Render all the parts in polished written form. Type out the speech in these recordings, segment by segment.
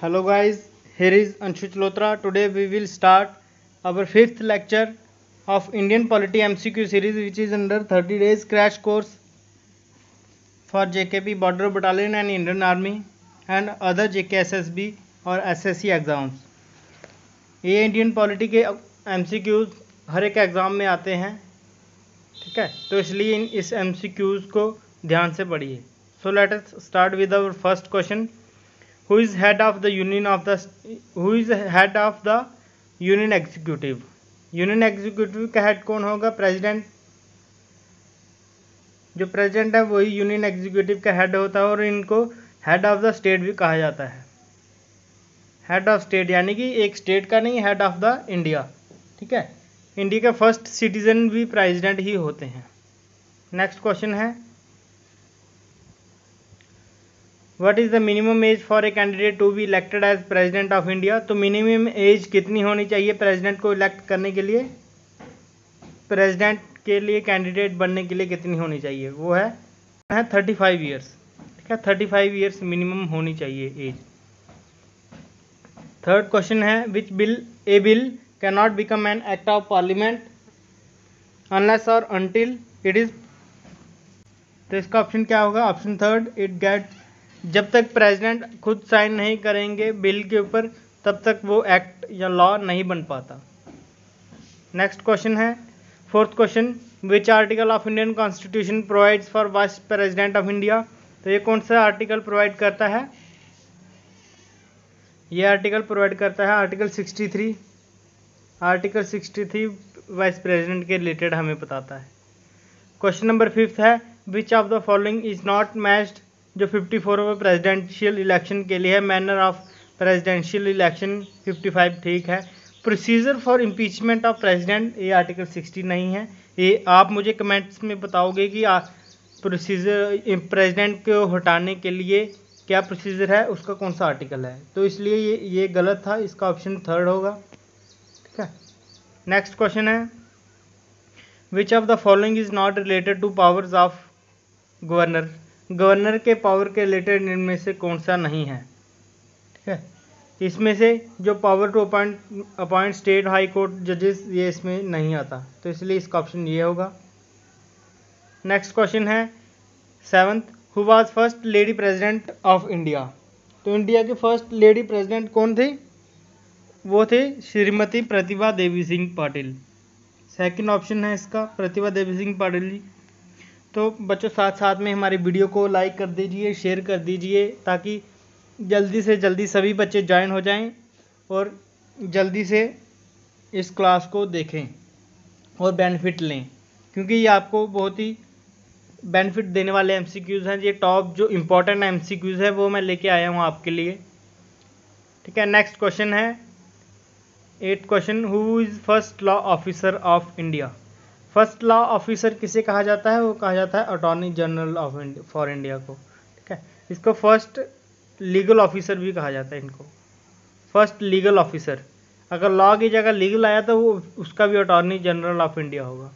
Hello guys, here is Anshu Chalotra. Today we will start our 5th lecture of Indian Polity MCQ series, which is under 30 days crash course for JKP Border Battalion and Indian Army and other JKSSB और SSC exams. ये Indian polity के MCQs हर एक exam में आते हैं, ठीक है, तो इसलिए इस MCQs को ध्यान से पढ़िए। So let us start with our first question. Who is head of the union executive? Union executive का हेड कौन होगा? प्रेसिडेंट। जो प्रेसिडेंट है वही यूनियन एग्जीक्यूटिव का हेड होता है और इनको हेड ऑफ द स्टेट भी कहा जाता है। हेड ऑफ स्टेट यानी कि एक स्टेट का नहीं, हेड ऑफ द इंडिया, ठीक है। इंडिया के फर्स्ट सिटीजन भी प्रेसिडेंट ही होते हैं। नेक्स्ट क्वेश्चन है, what is the minimum age for a candidate to be elected as president of India? तो मिनिमम एज कितनी होनी चाहिए प्रेसिडेंट को इलेक्ट करने के लिए? प्रेसिडेंट के लिए कैंडिडेट बनने के लिए कितनी होनी चाहिए? वो है 35 ईयर्स, ठीक है। 35 ईयर्स मिनिमम होनी चाहिए एज। थर्ड क्वेश्चन है, which bill can not become an act of parliament unless और अनटिल इट इज। तो इसका ऑप्शन क्या होगा? Option third, it get. जब तक प्रेसिडेंट खुद साइन नहीं करेंगे बिल के ऊपर तब तक वो एक्ट या लॉ नहीं बन पाता। नेक्स्ट क्वेश्चन है, fourth question, which article of Indian constitution provides for vice president of India? तो ये कौन सा आर्टिकल प्रोवाइड करता है? ये आर्टिकल प्रोवाइड करता है आर्टिकल 63। आर्टिकल 63 वाइस प्रेसिडेंट के रिलेटेड हमें बताता है। क्वेश्चन नंबर 5 है, which of the following is not matched? जो 54वें प्रेसिडेंशियल इलेक्शन के लिए है। मैनर ऑफ प्रेसिडेंशियल इलेक्शन 55 ठीक है। Procedure for impeachment of president, ये आर्टिकल 60 नहीं है। ये आप मुझे कमेंट्स में बताओगे कि प्रोसीजर प्रेसिडेंट को हटाने के लिए क्या प्रोसीजर है, उसका कौन सा आर्टिकल है। तो इसलिए ये गलत था, इसका ऑप्शन थर्ड होगा, ठीक है। नेक्स्ट क्वेश्चन है, which of the following is not related two powers of governor? Governor के पावर के रिलेटेड इनमें से कौन सा नहीं है, ठीक है। इसमें से जो power to appoint state high court जजेस, ये इसमें नहीं आता, तो इसलिए इसका ऑप्शन ये होगा। नेक्स्ट क्वेश्चन है 7th, who was first lady president of India? तो इंडिया के फर्स्ट लेडी प्रेसिडेंट कौन थे? वो थे श्रीमती प्रतिभा देवी सिंह पाटिल। सेकंड ऑप्शन है इसका, प्रतिभा देवी सिंह पाटिल जी। तो बच्चों साथ साथ में हमारी वीडियो को लाइक कर दीजिए, शेयर कर दीजिए, ताकि जल्दी से जल्दी सभी बच्चे ज्वाइन हो जाएं और जल्दी से इस क्लास को देखें और बेनिफिट लें, क्योंकि ये आपको बहुत ही बेनिफिट देने वाले एमसीक्यूज़ हैं। ये टॉप जो इम्पोर्टेंट एमसीक्यूज़ है वो मैं लेके आया हूँ आपके लिए, ठीक है। नेक्स्ट क्वेश्चन है 8th question, who is first law officer of India? First law officer किसे कहा जाता है? वो कहा जाता है attorney general of for India को, ठीक है। इसको फर्स्ट लीगल ऑफिसर भी कहा जाता है, इनको फर्स्ट लीगल ऑफिसर। अगर लॉ की जगह लीगल आया तो वो उसका भी अटॉर्नी जनरल ऑफ इंडिया होगा।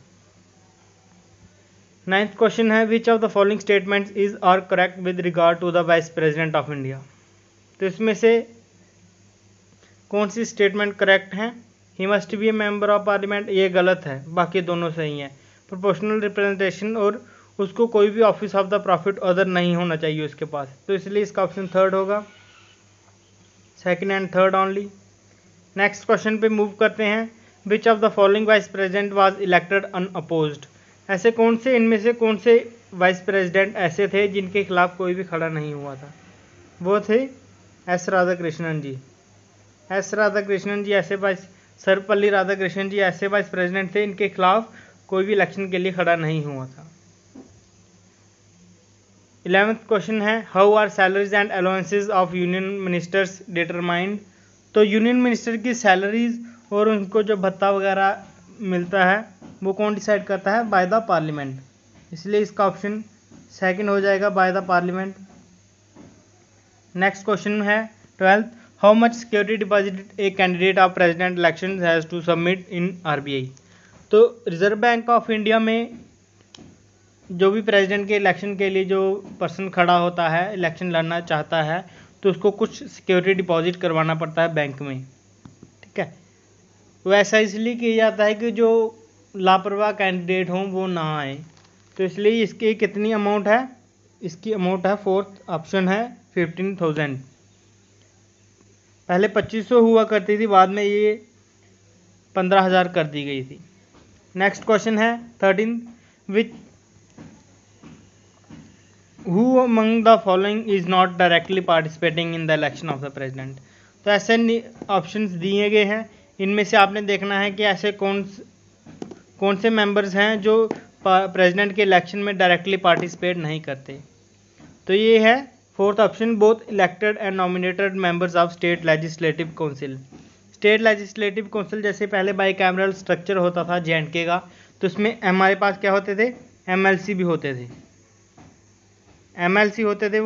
9th क्वेश्चन है, which of the following statements is are correct with regard to the vice president of India? तो इसमें से कौन सी स्टेटमेंट करेक्ट है? He must be a member of parliament, ये गलत है, बाकी दोनों सही हैं। प्रोपोर्शनल रिप्रेजेंटेशन और उसको कोई भी office of the profit other नहीं होना चाहिए उसके पास, तो इसलिए इसका ऑप्शन थर्ड होगा। Second and third only. Next question पे मूव करते हैं, विच of the following vice president was elected unopposed? ऐसे कौन से इनमें से कौन से वाइस प्रेसिडेंट ऐसे थे जिनके खिलाफ कोई भी खड़ा नहीं हुआ था? वो थे एस राधाकृष्णन जी। एस राधाकृष्णन जी ऐसे वाइस, सर्वपल्ली राधाकृष्णन जी ऐसे वाइस प्रेसिडेंट थे, इनके खिलाफ कोई भी इलेक्शन के लिए खड़ा नहीं हुआ था। 11th क्वेश्चन है, how are salaries and allowances of union ministers determined? तो यूनियन मिनिस्टर की सैलरीज और उनको जो भत्ता वगैरह मिलता है वो कौन डिसाइड करता है? बाय द पार्लियामेंट, इसलिए इसका ऑप्शन सेकंड हो जाएगा, by the parliament. Next question है 12th, how much security deposit a candidate of president election has to submit in RBI? तो रिजर्व बैंक ऑफ इंडिया में जो भी प्रेसिडेंट के इलेक्शन के लिए जो पर्सन खड़ा होता है, इलेक्शन लड़ना चाहता है, तो उसको कुछ सिक्योरिटी डिपॉजिट करवाना पड़ता है बैंक में, ठीक है। वैसा इसलिए किया जाता है कि जो लापरवाह कैंडिडेट हों वो ना आए, तो इसलिए इसकी कितनी अमाउंट है, इसकी अमाउंट है, फोर्थ ऑप्शन है 15,000। पहले 2500 हुआ करती थी, बाद में ये 15,000 कर दी गई थी। नेक्स्ट क्वेश्चन है 13, which who among the following is not directly participating in the election of the president. तो ऐसे ऑप्शंस दिए गए हैं, इनमें से आपने देखना है कि ऐसे कौन से मेंबर्स हैं जो प्रेसिडेंट के इलेक्शन में डायरेक्टली पार्टिसिपेट नहीं करते। तो ये है fourth option, both elected and nominated members of state legislative council. State legislative council जैसे पहले बाई कैमरल स्ट्रक्चर होता था J&K का, तो इसमें हमारे पास क्या होते थे, MLC भी होते थे। MLC होते थे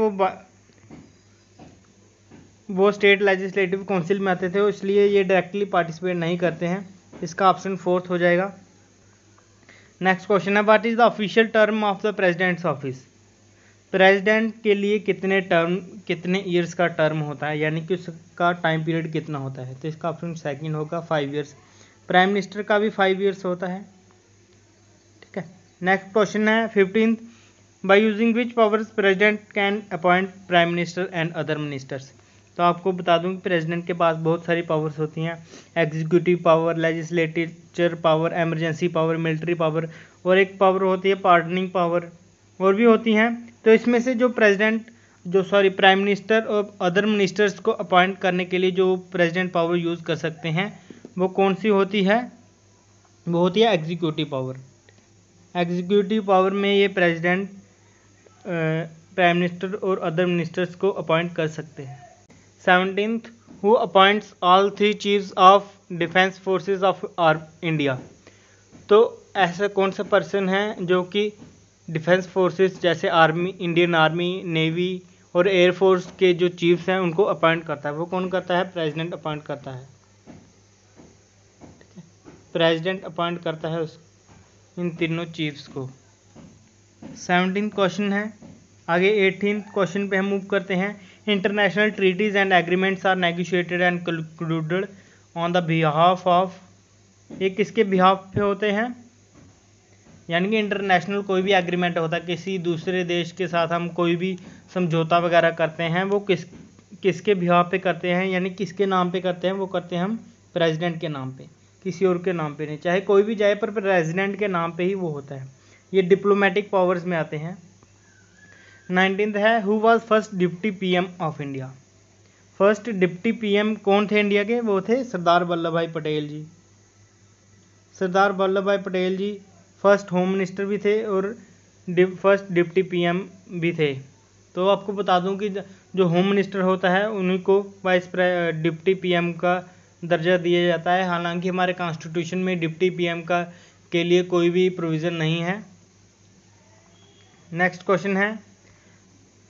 वो स्टेट लेजिस्लेटिव काउंसिल में आते थे, इसलिए ये डायरेक्टली पार्टिसिपेट नहीं करते हैं। इसका ऑप्शन फोर्थ हो जाएगा। नेक्स्ट क्वेश्चन है, what is the official term of the president's office. President के लिए कितने ईयर्स का टर्म होता है, यानी कि उसका टाइम पीरियड कितना होता है। तो इसका ऑप्शन सेकंड होगा 5 ईयर्स। प्राइम मिनिस्टर का भी 5 ईयर्स होता है, ठीक है। नेक्स्ट क्वेश्चन है 15, by using which powers president can appoint prime minister and other ministers. तो आपको बता दूं कि प्रेसिडेंट के पास बहुत सारी पावर्स होती हैं, executive power, legislature power, emergency power, military power, और एक पावर होती है पार्डनिंग पावर, और भी होती हैं। तो इसमें से जो प्राइम मिनिस्टर और अदर मिनिस्टर्स को अपॉइंट करने के लिए जो प्रेसिडेंट पावर यूज़ कर सकते हैं वो कौन सी होती है, वो होती है एग्जीक्यूटिव पावर। एग्जीक्यूटिव पावर में ये प्रेसिडेंट प्राइम मिनिस्टर और अदर मिनिस्टर्स को अपॉइंट कर सकते हैं। 17th, who appoints all 3 chiefs of defence forces of India. तो ऐसा कौन सा पर्सन है जो कि डिफेंस फोर्सेस जैसे आर्मी, इंडियन आर्मी, नेवी और एयरफोर्स के जो चीफ्स हैं उनको अपॉइंट करता है। वो कौन करता है, प्रेसिडेंट अपॉइंट करता है, प्रेसिडेंट अपॉइंट करता है इन तीनों चीफ्स को। 17 क्वेश्चन है। आगे 18 क्वेश्चन पे हम मूव करते हैं। International treaties and agreements are negotiated and concluded on the behalf of. ये किसके बिहाफ पे होते हैं, यानी कि इंटरनेशनल कोई भी एग्रीमेंट होता है, किसी दूसरे देश के साथ हम कोई भी समझौता वगैरह करते हैं, वो किसके बिहाफ पे करते हैं, यानी किसके नाम पे करते हैं, वो करते हैं हम प्रेसिडेंट के नाम पे, किसी और के नाम पे नहीं। चाहे कोई भी जाए पर प्रेसिडेंट के नाम पे ही वो होता है। ये डिप्लोमेटिक पावर्स में आते हैं। 19th है, who was first deputy PM of India. First deputy PM कौन थे इंडिया के, वो थे सरदार वल्लभ भाई पटेल जी। सरदार वल्लभ भाई पटेल जी फर्स्ट होम मिनिस्टर भी थे और फर्स्ट डिप्टी PM भी थे। तो आपको बता दूं कि जो होम मिनिस्टर होता है उन्हीं को डिप्टी PM का दर्जा दिया जाता है। हालांकि हमारे कॉन्स्टिट्यूशन में डिप्टी PM का के लिए कोई भी प्रोविज़न नहीं है। नेक्स्ट क्वेश्चन है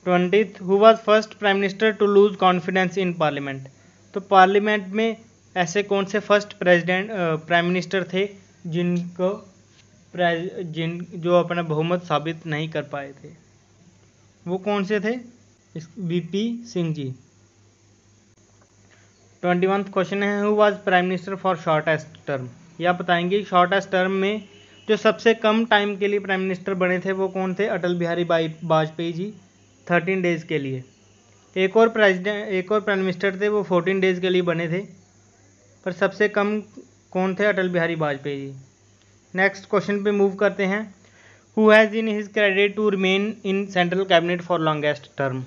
20th, who was first prime minister to lose confidence in parliament. तो पार्लियामेंट में ऐसे कौन से फर्स्ट प्राइम मिनिस्टर थे जो अपना बहुमत साबित नहीं कर पाए थे, वो कौन से थे, VP Singh ji. 21th question है, who was prime minister for shortest term. यह बताएंगे शॉर्टेस्ट टर्म में जो सबसे कम टाइम के लिए प्राइम मिनिस्टर बने थे वो कौन थे, अटल बिहारी वाजपेयी जी, 13 डेज़ के लिए। एक और प्राइम मिनिस्टर थे, वो 14 डेज़ के लिए बने थे, पर सबसे कम कौन थे, अटल बिहारी वाजपेयी जी। नेक्स्ट क्वेश्चन पे मूव करते हैं, who has in his credit to remain in central cabinet for longest term.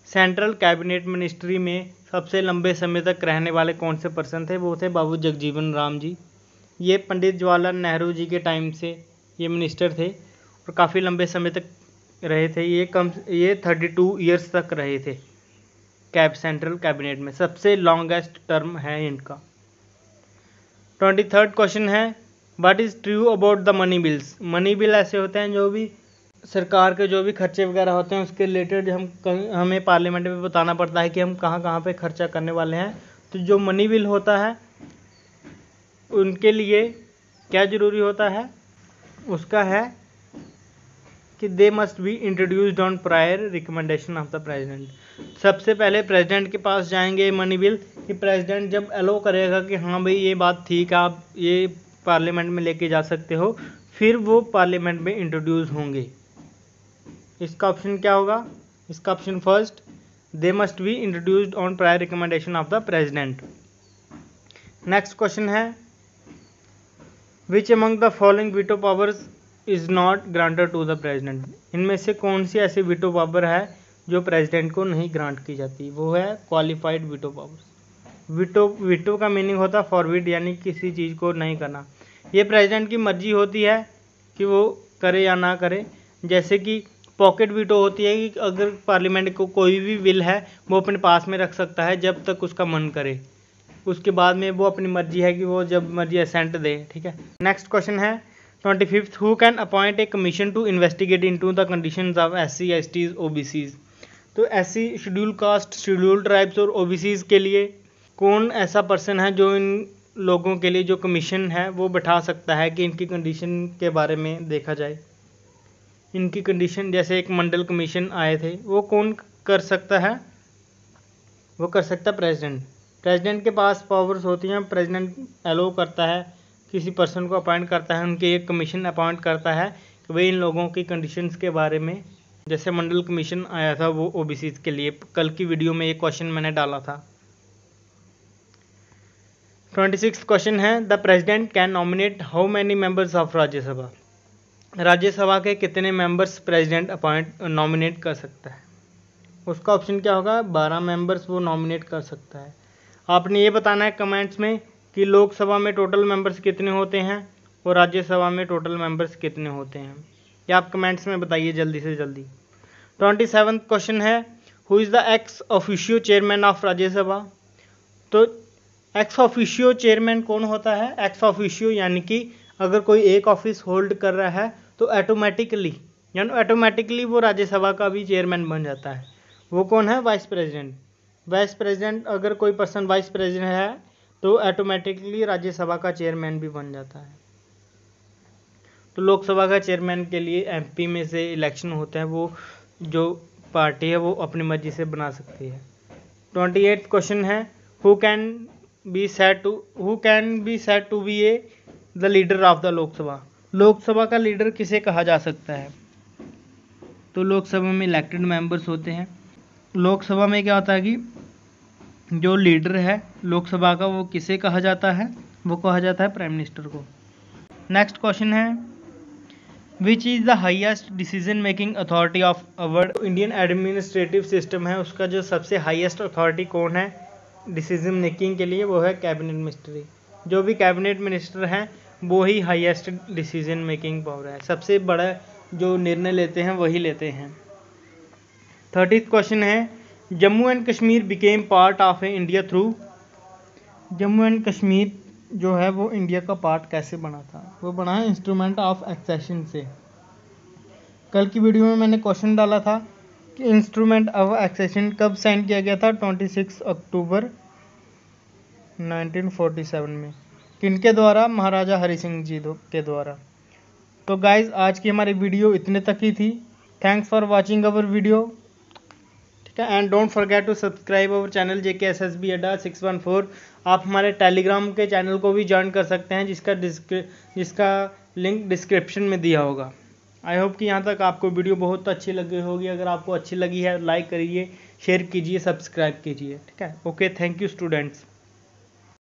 Central cabinet ministry में सबसे लंबे समय तक रहने वाले कौन से पर्सन थे, वो थे बाबू जगजीवन राम जी। ये पंडित जवाहरलाल नेहरू जी के टाइम से ये मिनिस्टर थे और काफ़ी लंबे समय तक रहे थे। ये 32 ईयर्स तक रहे थे सेंट्रल कैबिनेट में, सबसे लॉन्गेस्ट टर्म है इनका। 23rd क्वेश्चन है, what is true about the money bills. Money bill ऐसे होते हैं जो भी सरकार के जो भी खर्चे वगैरह होते हैं उसके रिलेटेड हमें पार्लियामेंट में बताना पड़ता है कि हम कहाँ कहाँ पे खर्चा करने वाले हैं। तो जो मनी बिल होता है उनके लिए क्या ज़रूरी होता है, उसका है कि दे must be introduced on prior recommendation of the president. सबसे पहले प्रेसिडेंट के पास जाएंगे मनी बिल कि प्रेसिडेंट जब अलो करेगा कि हाँ भाई ये बात ठीक है, आप ये पार्लियामेंट में लेके जा सकते हो, फिर वो पार्लियामेंट में इंट्रोड्यूस होंगे। इसका ऑप्शन क्या होगा? इसका option first, they must be introduced on prior recommendation of the president. Next question है, which among the following veto powers is not granted to the president. इनमें से कौन सी ऐसी वीटो पावर है जो प्रेसिडेंट को नहीं ग्रांट की जाती? वो है क्वालिफाइड वीटो पावर्स। वीटो का मीनिंग होता है फॉरबिड, यानी किसी चीज़ को नहीं करना। ये प्रेसिडेंट की मर्जी होती है कि वो करे या ना करे। जैसे कि पॉकेट वीटो होती है कि अगर पार्लियामेंट को कोई भी बिल है वो अपने पास में रख सकता है जब तक उसका मन करे, उसके बाद में वो अपनी मर्जी है कि वो जब मर्जी असेंट दे। ठीक है। नेक्स्ट क्वेश्चन है 25th, who can appoint a commission to investigate into the conditions of SC, STs, OBCs। तो SC, schedule caste, schedule tribes और OBCs के लिए कौन ऐसा पर्सन है जो इन लोगों के लिए जो कमीशन है वो बैठा सकता है कि इनकी कंडीशन के बारे में देखा जाए। इनकी कंडीशन, जैसे एक मंडल कमीशन आए थे, वो कौन कर सकता है? वो कर सकता है प्रेसिडेंट। प्रेसिडेंट के पास पावर्स होती हैं। प्रेसिडेंट अलो करता है, किसी पर्सन को अपॉइंट करता है, उनके एक कमीशन अपॉइंट करता है कि भाई इन लोगों की कंडीशंस के बारे में, जैसे मंडल कमीशन आया था वो OBCs के लिए। कल की वीडियो में एक क्वेश्चन मैंने डाला था। 26th क्वेश्चन है, the president can nominate how many members of Rajya Sabha. Rajya Sabha के कितने मेंबर्स प्रेसिडेंट नॉमिनेट कर सकता है? उसका ऑप्शन क्या होगा? 12 मेंबर्स वो नॉमिनेट कर सकता है। आपने ये बताना है कमेंट्स में कि लोकसभा में टोटल मेंबर्स कितने होते हैं और राज्यसभा में टोटल मेंबर्स कितने होते हैं, ये आप कमेंट्स में बताइए जल्दी से जल्दी। 27th क्वेश्चन है, who is the ex officio chairman of Rajya Sabha. तो एक्स ऑफिशियो चेयरमैन कौन होता है? एक्स ऑफिशियो यानी कि अगर कोई एक ऑफिस होल्ड कर रहा है तो ऑटोमेटिकली वो राज्यसभा का भी चेयरमैन बन जाता है। वो कौन है? Vice president. वाइस प्रेसिडेंट, अगर कोई पर्सन वाइस प्रेसिडेंट है तो ऑटोमेटिकली राज्यसभा का चेयरमैन भी बन जाता है। तो लोकसभा का चेयरमैन के लिए MP में से इलेक्शन होता है, वो जो पार्टी है वो अपनी मर्जी से बना सकती है। 28th क्वेश्चन है, who can be said to be the leader of the Lok Sabha. Lok Sabha का लीडर किसे कहा जा सकता है? तो लोकसभा में इलेक्टेड मेंबर्स होते हैं। लोकसभा में क्या होता है कि जो लीडर है लोकसभा का वो किसे कहा जाता है? वो कहा जाता है प्राइम मिनिस्टर को। नेक्स्ट क्वेश्चन है, which is the highest decision making authority of our Indian administrative system है, उसका जो सबसे हाईएस्ट अथॉरिटी कौन है डिसीजन मेकिंग के लिए? वो है कैबिनेट मिनिस्ट्री। जो भी कैबिनेट मिनिस्टर हैं वो ही हाईएस्ट डिसीजन मेकिंग पावर है, सबसे बड़ा जो निर्णय लेते हैं वही लेते हैं। 30th क्वेश्चन है, Jammu and Kashmir became part of India through. Jammu and Kashmir जो है वो इंडिया का पार्ट कैसे बना था? वो बना है इंस्ट्रूमेंट ऑफ एक्सेशन से। कल की वीडियो में मैंने क्वेश्चन डाला था कि इंस्ट्रूमेंट ऑफ एक्सेशन कब साइन किया गया था? 26 अक्टूबर 1947 में। किनके द्वारा? महाराजा हरि सिंह जी के द्वारा। तो गाइज आज की हमारी वीडियो इतने तक ही थी। Thanks for watching our video. ठीक है, and don't forget to subscribe our channel JKSSB Adda 614। आप हमारे टेलीग्राम के चैनल को भी ज्वाइन कर सकते हैं जिसका लिंक डिस्क्रिप्शन में दिया होगा। आई होप कि यहाँ तक आपको वीडियो बहुत अच्छी लगी होगी। अगर आपको अच्छी लगी है लाइक करिए, शेयर कीजिए, सब्सक्राइब कीजिए। ठीक है, ओके, थैंक यू स्टूडेंट्स।